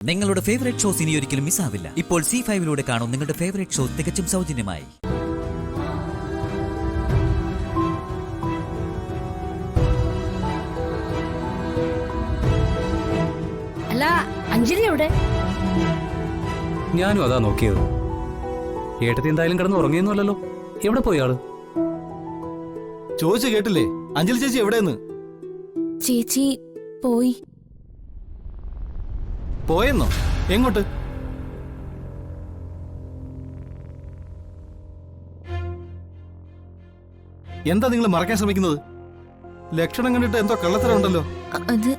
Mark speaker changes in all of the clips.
Speaker 1: നിങ്ങളുടെ favourite shows ഇനി ഒരിക്കലും മിസ്സാവില്ല. ഇപ്പോൾ C5 കാണും നിങ്ങളുടെ ഫേവറേറ്റ് ഷോ തികച്ചും സൗജന്യമായി.
Speaker 2: അല്ല, അഞ്ജലി എവിടെ?
Speaker 3: ഞാനും അതാ നോക്കിയത്. ഏട്ടത്തി എന്തായാലും കിടന്ന് ഉറങ്ങിയൊന്നുമല്ലല്ലോ. എവിടെ പോയി ആള്?
Speaker 4: ചോദിച്ചു കേട്ടില്ലേ? അഞ്ജലി ചേച്ചി എവിടെയെന്ന്?
Speaker 5: ചേച്ചി പോയി.
Speaker 4: പോയെന്നോ? എങ്ങോട്ട്? എന്താ നിങ്ങൾ മറക്കാൻ ശ്രമിക്കുന്നത്? ലക്ഷണം കണ്ടിട്ട് എന്തോ കള്ളത്തരം ഉണ്ടല്ലോ.
Speaker 5: അത്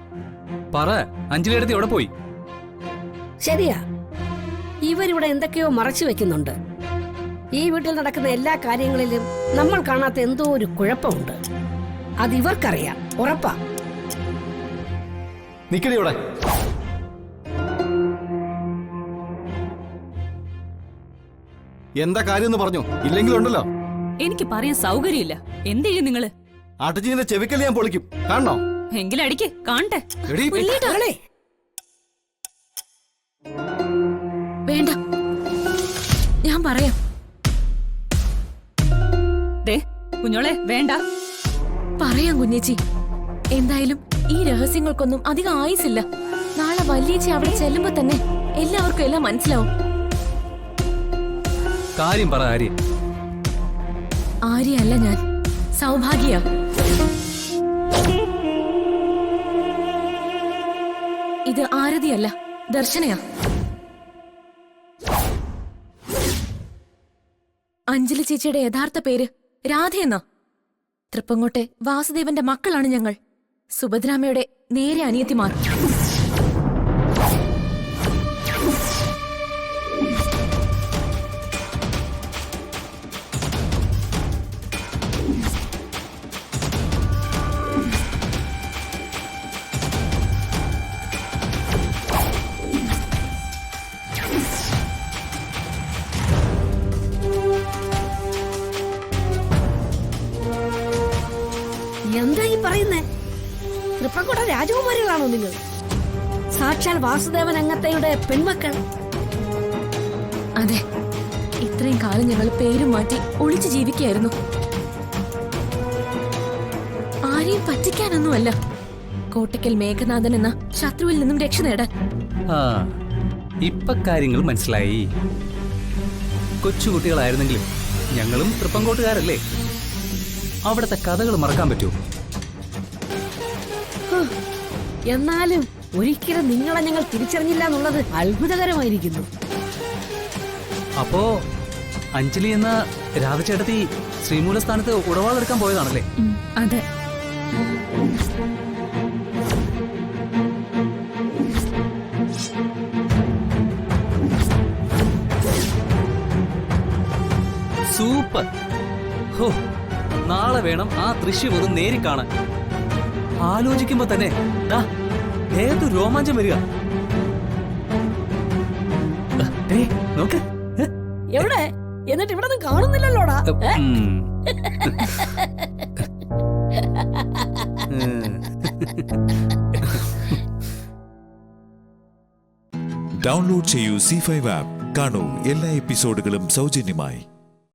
Speaker 3: പറ, അഞ്ജലി ഏട്ടത്തി എവിടെ പോയി?
Speaker 2: ശരിയാ, ഇവരിവിടെ എന്തൊക്കെയോ മറച്ചു വെക്കുന്നുണ്ട്. ഈ വീട്ടിൽ നടക്കുന്ന എല്ലാ കാര്യങ്ങളിലും നമ്മൾ കാണാത്ത എന്തോ ഒരു കുഴപ്പമുണ്ട്. അത് ഇവർക്കറിയാം, ഉറപ്പാ.
Speaker 4: നിക്കടി ഇവിടെ. എന്താ കാര്യം പറഞ്ഞു? ഇല്ലെങ്കിലുണ്ടല്ലോ.
Speaker 6: എനിക്ക് പറയാൻ സൗകര്യമില്ല. എന്ത് ചെയ്യും നിങ്ങള്?
Speaker 4: ആട്ടച്ചീന്റെ ചെവിക്കല് ഞാൻ പൊളിക്കും. കാണണോ?
Speaker 6: എങ്കിലടിക്ക് കാണട്ടെ.
Speaker 5: വേണ്ട, ഞാൻ പറയാം.
Speaker 6: ദേ കുഞ്ഞോളെ, വേണ്ട.
Speaker 5: പറയാം കുഞ്ഞേച്ചി. എന്തായാലും ഈ രഹസ്യങ്ങൾക്കൊന്നും അധികം ആയുസില്ല. നാളെ വല്യേച്ചി അവിടെ ചെല്ലുമ്പോ തന്നെ എല്ലാവർക്കും എല്ലാം മനസ്സിലാവും.
Speaker 3: കാര്യം പറ ആര്യ.
Speaker 5: ആര്യല്ല ഞാൻ, സൗഭാഗ്യ. ഇത് ആരതിയല്ല, ദർശനയാ. അഞ്ജലി ചേച്ചിയുടെ യഥാർത്ഥ പേര് രാധയെന്നാ. തൃപ്പങ്ങോട്ടെ വാസുദേവന്റെ മക്കളാണ് ഞങ്ങൾ. സുഭദ്രാമയുടെ നേരെ അനിയത്തിമാർ.
Speaker 2: എന്താ ഈ പറയുന്നേ? തൃപ്പക്കോട്ട രാജകുമാരികളാണോ നിങ്ങൾ? സാക്ഷാൽ വാസുദേവൻ അങ്ങത്തയുടെ പെൺമക്കൾ?
Speaker 5: അതെ, ഇത്രയും കാലം ഞങ്ങൾ പേരും മാറ്റി ഒളിച്ചു ജീവിക്കുകയായിരുന്നു. ആരെയും പറ്റിക്കാനൊന്നുമല്ല, കോട്ടയ്ക്കൽ മേഘനാഥൻ എന്ന ശത്രുവിൽ നിന്നും രക്ഷ നേടാൻ.
Speaker 3: ആ, ഇപ്പൊ കാര്യങ്ങൾ മനസ്സിലായി. കൊച്ചുകുട്ടികളായിരുന്നെങ്കിലും ഞങ്ങളും തൃപ്പങ്കോട്ടുകാരല്ലേ. അവിടത്തെ കഥകൾ മറക്കാൻ പറ്റുമോ?
Speaker 2: എന്നാലും ഒരിക്കലും നിങ്ങളെ ഞങ്ങൾ തിരിച്ചറിഞ്ഞില്ല എന്നുള്ളത് അത്ഭുതകരമായിരിക്കുന്നു.
Speaker 3: അപ്പോ അഞ്ജലി എന്ന രാധചേട്ടത്തി ശ്രീമൂലസ്ഥാനത്ത് ഉടവാളെടുക്കാൻ പോയതാണല്ലേ?
Speaker 6: അതെ.
Speaker 3: സൂപ്പർ. ഹോ, നാളെ വേണം ആ ദൃശ്യം ഒന്ന് നേരി കാണാൻ. ആലോചിക്കുമ്പോ തന്നെ ഏത് രോമാഞ്ചം വരിക. നോക്ക്.
Speaker 2: എവിടെ? എന്നിട്ട് ഇവിടെ ഒന്നും കാണുന്നില്ലല്ലോടാ.
Speaker 7: ഡൗൺലോഡ് ചെയ്യൂ C5 ആപ്പ്. കാണൂ എല്ലാ എപ്പിസോഡുകളും സൗജന്യമായി.